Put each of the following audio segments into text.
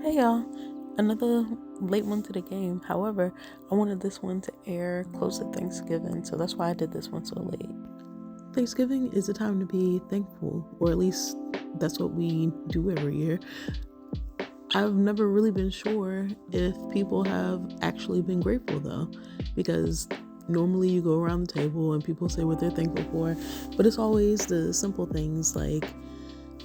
Hey y'all, another late one to the game. However, I wanted this one to air close to Thanksgiving, so that's why I did this one so late. Thanksgiving is a time to be thankful, or at least that's what we do every year. I've never really been sure if people have actually been grateful though, because normally you go around the table and people say what they're thankful for, but it's always the simple things like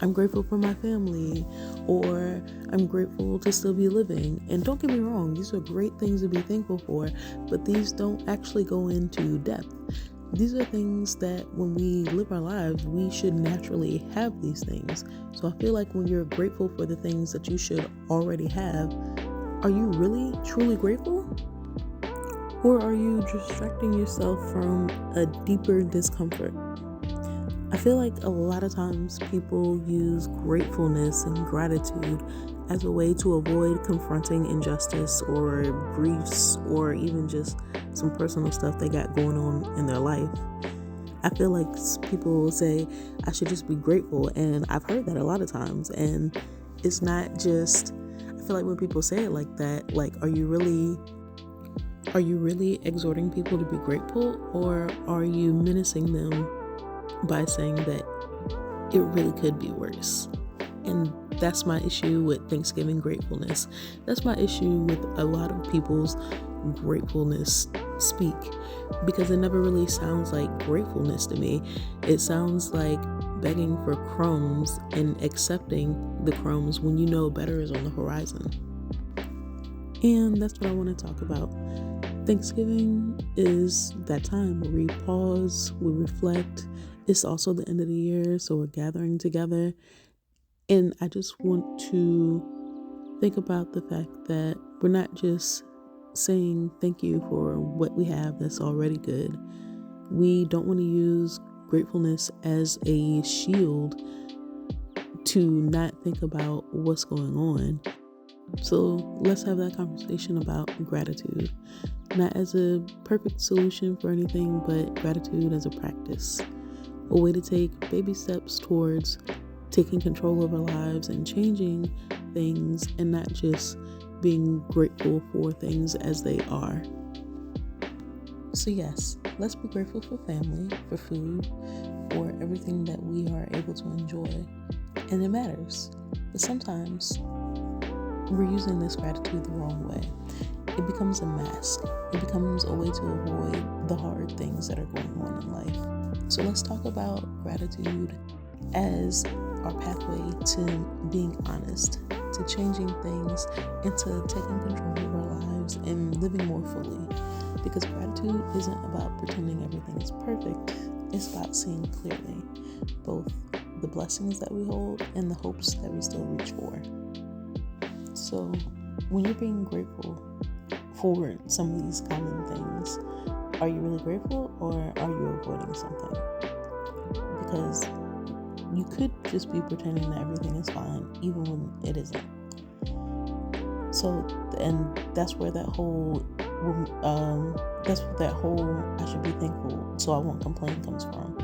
I'm grateful for my family, or I'm grateful to still be living. And don't get me wrong, these are great things to be thankful for, but these don't actually go into depth. These are things that when we live our lives, we should naturally have these things. So I feel like when you're grateful for the things that you should already have, are you really truly grateful? Or are you distracting yourself from a deeper discomfort? I feel like a lot of times people use gratefulness and gratitude as a way to avoid confronting injustice or griefs or even just some personal stuff they got going on in their life. I feel like people say, I should just be grateful, and I've heard that a lot of times, and it's not just, I feel like when people say it like that, like, are you really exhorting people to be grateful, or are you menacing them by saying that it really could be worse? And that's my issue with Thanksgiving gratefulness. That's my issue with a lot of people's gratefulness speak, because it never really sounds like gratefulness to me. It sounds like begging for crumbs and accepting the crumbs when you know better is on the horizon. And that's what I want to talk about. Thanksgiving is that time where we pause, we reflect. It's also the end of the year, so we're gathering together. And I just want to think about the fact that we're not just saying thank you for what we have that's already good. We don't want to use gratefulness as a shield to not think about what's going on. So let's have that conversation about gratitude. Not as a perfect solution for anything, but gratitude as a practice. A way to take baby steps towards taking control of our lives and changing things, and not just being grateful for things as they are. So yes, let's be grateful for family, for food, for everything that we are able to enjoy. And it matters. But sometimes we're using this gratitude the wrong way. It becomes a mask. It becomes a way to avoid the hard things that are going on in life. So let's talk about gratitude as our pathway to being honest, to changing things, and to taking control of our lives and living more fully. Because gratitude isn't about pretending everything is perfect. It's about seeing clearly both the blessings that we hold and the hopes that we still reach for. So when you're being grateful for some of these common things, are you really grateful, or are you avoiding something? Because you could just be pretending that everything is fine even when it isn't. So, and that's where that whole I should be thankful so I won't complain comes from.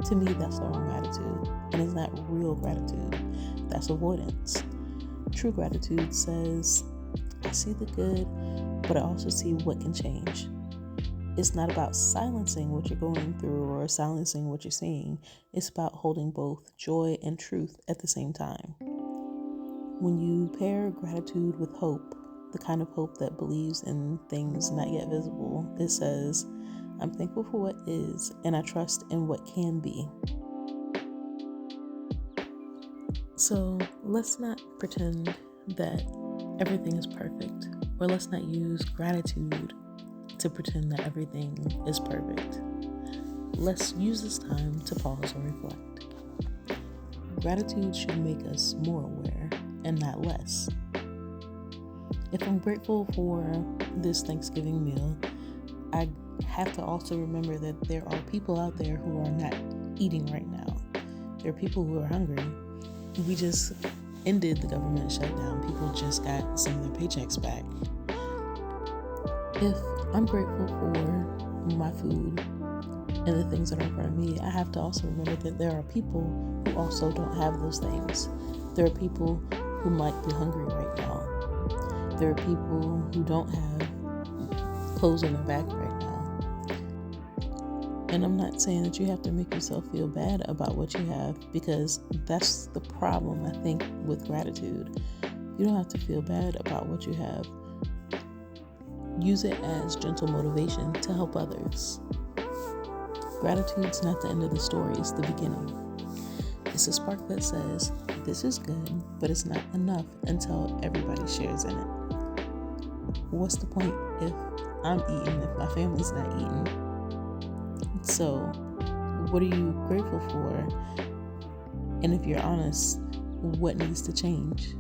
To me, that's the wrong attitude, and it's not real gratitude. That's avoidance. True gratitude says, I see the good, but I also see what can change. It's not about silencing what you're going through or silencing what you're seeing. It's about holding both joy and truth at the same time. When you pair gratitude with hope, the kind of hope that believes in things not yet visible, it says, I'm thankful for what is, and I trust in what can be. So let's not pretend that everything is perfect, or let's not use gratitude to pretend that everything is perfect. Let's use this time to pause and reflect. Gratitude should make us more aware and not less. If I'm grateful for this Thanksgiving meal, I have to also remember that there are people out there who are not eating right now. There are people who are hungry. We just ended the government shutdown. People just got some of their paychecks back. If I'm grateful for my food and the things that are in front of me, I have to also remember that there are people who also don't have those things. There are people who might be hungry right now. There are people who don't have clothes on their back right now. And I'm not saying that you have to make yourself feel bad about what you have, because that's the problem, I think, with gratitude. You don't have to feel bad about what you have. Use it as gentle motivation to help others. Gratitude's not the end of the story, it's the beginning. It's a spark that says, this is good, but it's not enough until everybody shares in it. What's the point if I'm eating if my family's not eating? So, what are you grateful for? And if you're honest, what needs to change?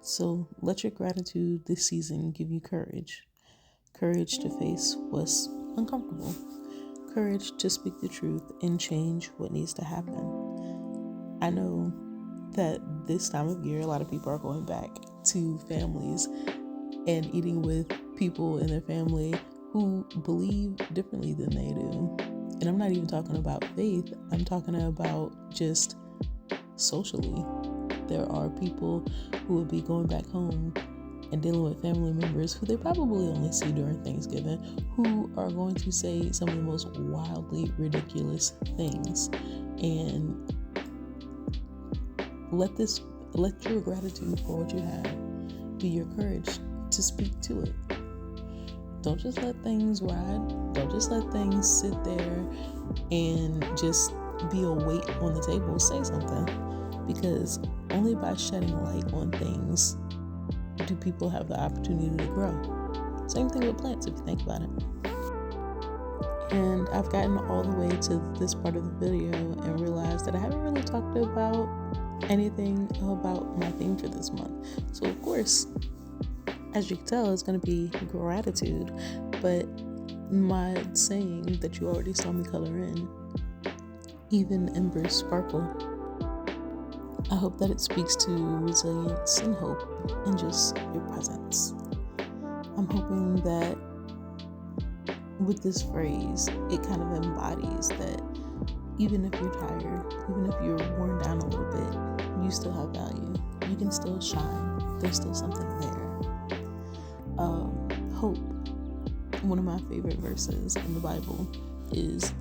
So let your gratitude this season give you courage. Courage to face what's uncomfortable. Courage to speak the truth and change what needs to happen. I know that this time of year, a lot of people are going back to families and eating with people in their family who believe differently than they do. And I'm not even talking about faith. I'm talking about just socially. There are people who will be going back home and dealing with family members who they probably only see during Thanksgiving, who are going to say some of the most wildly ridiculous things. And let your gratitude for what you have be your courage to speak to it. Don't just let things ride. Don't just let things sit there and just be a weight on the table. Say something. Because only by shedding light on things do people have the opportunity to grow. Same thing with plants, if you think about it. And I've gotten all the way to this part of the video and realized that I haven't really talked about anything about my theme for this month. So of course, as you can tell, it's going to be gratitude. But my saying that you already saw me color in, even embers sparkle. I hope that it speaks to resilience and hope and just your presence. I'm hoping that with this phrase, it kind of embodies that even if you're tired, even if you're worn down a little bit, you still have value. You can still shine. There's still something there. Hope. One of my favorite verses in the Bible is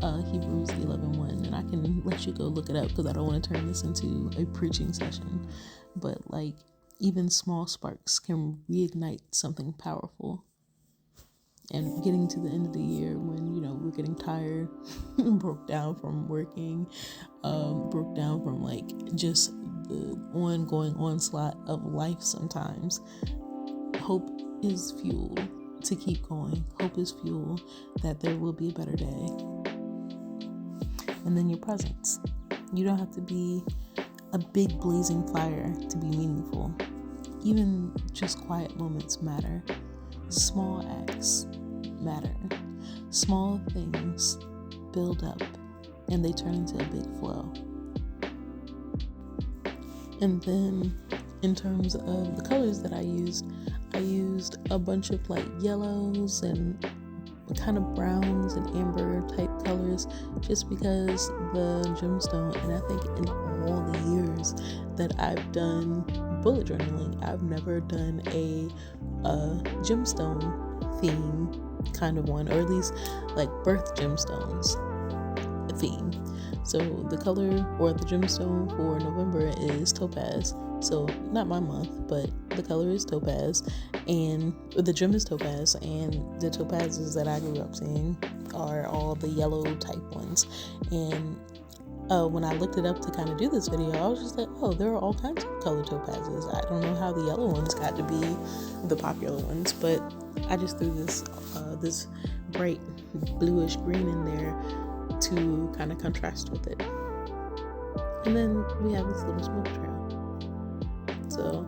Hebrews 11:1, and I can let you go look it up because I don't want to turn this into a preaching session, but like even small sparks can reignite something powerful. And getting to the end of the year when we're getting tired, broke down from working, broke down from like just the ongoing onslaught of life sometimes, hope is fuel to keep going. Hope is fuel that there will be a better day. And then your presence. You don't have to be a big blazing fire to be meaningful. Even just quiet moments matter. Small acts matter. Small things build up and they turn into a big flow. And then in terms of the colors that I used a bunch of like yellows and kind of browns and amber type colors, just because the gemstone, and I think in all the years that I've done bullet journaling, I've never done a gemstone theme kind of one, or at least like birth gemstones theme. So the color or the gemstone for November is topaz. So not my month, but the color is topaz, and the gem is topaz, and the topazes that I grew up seeing are all the yellow type ones. And when I looked it up to kind of do this video, I was just like, oh, there are all kinds of color topazes. I don't know how the yellow ones got to be the popular ones, but I just threw this bright bluish green in there to kind of contrast with it. And then we have this little smoke trail. So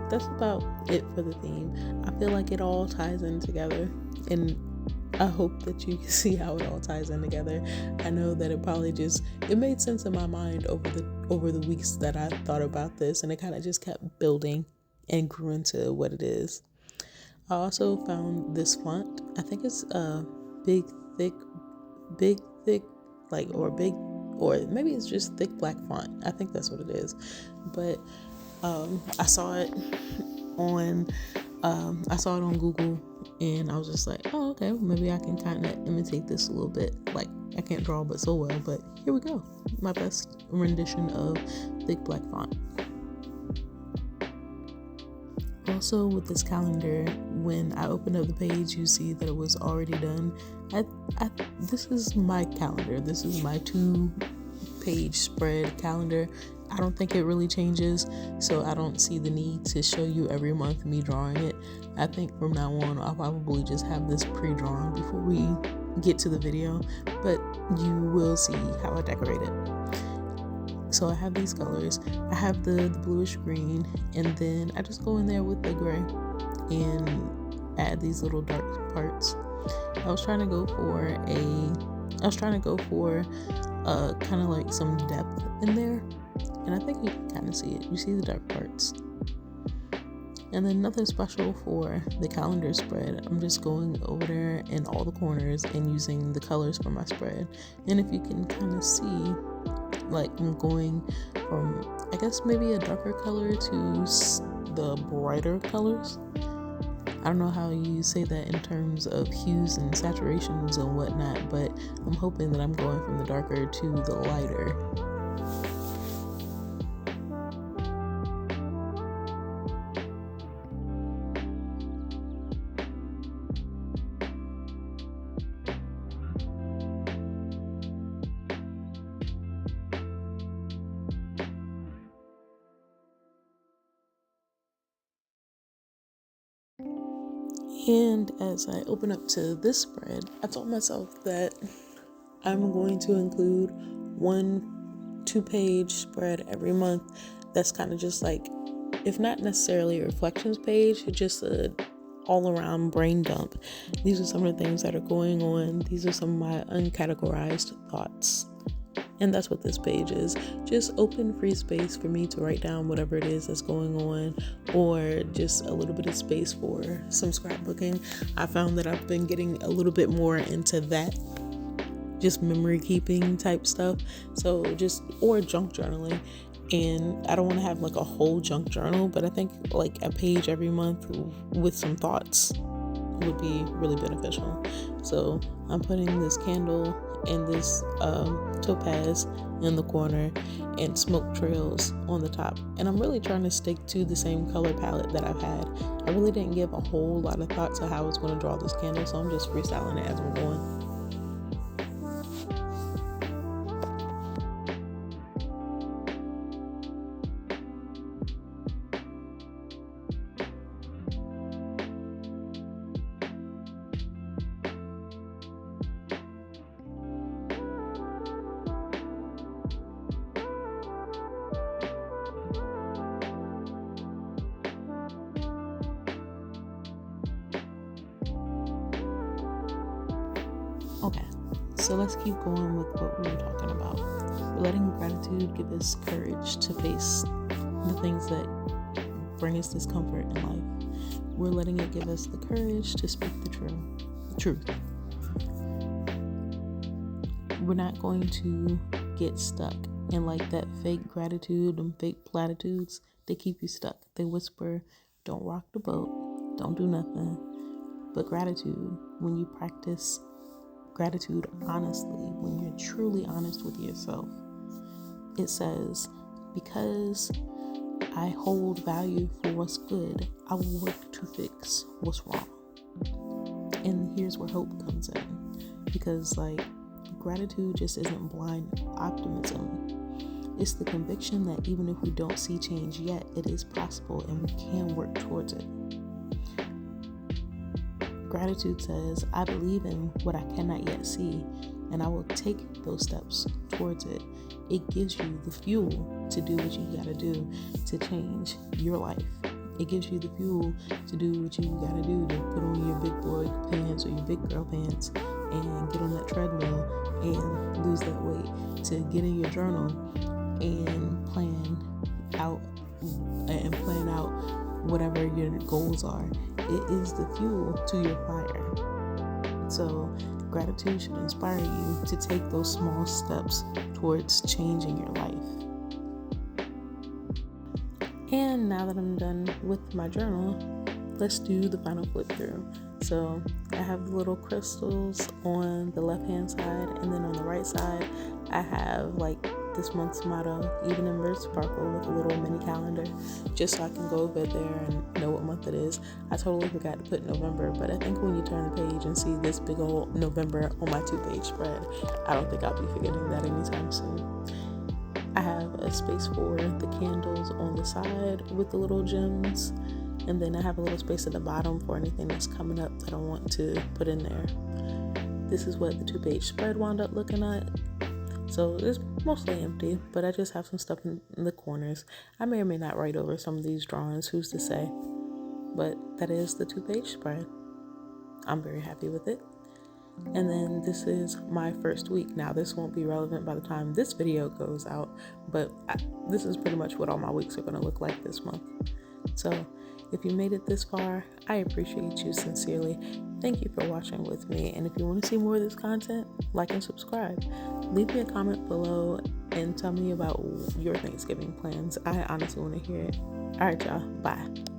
that's about it for the theme. I feel like it all ties in together, and I hope that you can see how it all ties in together. I know that it made sense in my mind over the weeks that I thought about this, and it kind of just kept building and grew into what it is. I also found this font. I think it's Big Thick like, or big, or maybe it's just thick black font. I think that's what it is. But I saw it on Google, and I was just like, oh, okay, maybe I can kind of imitate this a little bit. Like, I can't draw but so well, but here we go. My best rendition of thick black font. Also, with this calendar, when I opened up the page, you see that it was already done. This is my calendar. This is my 2-page spread calendar. I don't think it really changes, so I don't see the need to show you every month me drawing it. I think from now on, I'll probably just have this pre-drawn before we get to the video, but you will see how I decorate it. So I have these colors. I have the bluish green, and then I just go in there with the gray and add these little dark parts. I was trying to go for kind of like some depth in there, and I think you can kind of see it. You see the dark parts. And then nothing special for the calendar spread. I'm just going over there in all the corners and using the colors for my spread. And if you can kind of see, like, I'm going from, I guess, maybe a darker color to the brighter colors. I don't know how you say that in terms of hues and saturations and whatnot, but I'm hoping that I'm going from the darker to the lighter. And as I open up to this spread, I told myself that I'm going to include 1 2-page spread every month that's kind of just like, if not necessarily a reflections page, just a all-around brain dump. These are some of the things that are going on. These are some of my uncategorized thoughts. And that's what this page is. Just open free space for me to write down whatever it is that's going on, or just a little bit of space for some scrapbooking. I found that I've been getting a little bit more into that, just memory keeping type stuff. So or junk journaling. And I don't want to have like a whole junk journal, but I think like a page every month with some thoughts would be really beneficial. So I'm putting this candle and this topaz in the corner and smoke trails on the top, and I'm really trying to stick to the same color palette that I've had. I really didn't give a whole lot of thought to how I was going to draw this candle, so I'm just freestyling it as we're going. Okay, so let's keep going with what we were talking about. We're letting gratitude give us courage to face the things that bring us discomfort in life. We're letting it give us the courage to speak the truth. We're not going to get stuck in like that fake gratitude and fake platitudes. They keep you stuck. They whisper, don't rock the boat, don't do nothing. But gratitude, when you practice gratitude honestly, when you're truly honest with yourself, it says, because I hold value for what's good, I will work to fix what's wrong. And here's where hope comes in, because like gratitude just isn't blind optimism. It's the conviction that even if we don't see change yet, it is possible and we can work towards it. Gratitude says, I believe in what I cannot yet see, and I will take those steps towards it. It gives you the fuel to do what you gotta do to change your life. It gives you the fuel to do what you gotta do to put on your big boy pants or your big girl pants and get on that treadmill and lose that weight, to get in your journal and plan out whatever your goals are. It is the fuel to your fire. So gratitude should inspire you to take those small steps towards changing your life. And now that I'm done with my journal, let's do the final flip through. So I have the little crystals on the left hand side, and then on the right side I have like this month's motto, Even in Bird Sparkle, with a little mini calendar, just so I can go over there and know what month it is. I totally forgot to put November, but I think when you turn the page and see this big old November on my 2-page spread, I don't think I'll be forgetting that anytime soon. I have a space for the candles on the side with the little gems, and then I have a little space at the bottom for anything that's coming up that I want to put in there. This is what the 2-page spread wound up looking at. So it's mostly empty, but I just have some stuff in the corners. I may or may not write over some of these drawings, who's to say? But that is the 2-page spread. I'm very happy with it. And then this is my first week. Now this won't be relevant by the time this video goes out, but this is pretty much what all my weeks are going to look like this month. So if you made it this far, I appreciate you sincerely. Thank you for watching with me. And if you want to see more of this content, like and subscribe. Leave me a comment below and tell me about your Thanksgiving plans. I honestly want to hear it. All right, y'all. Bye.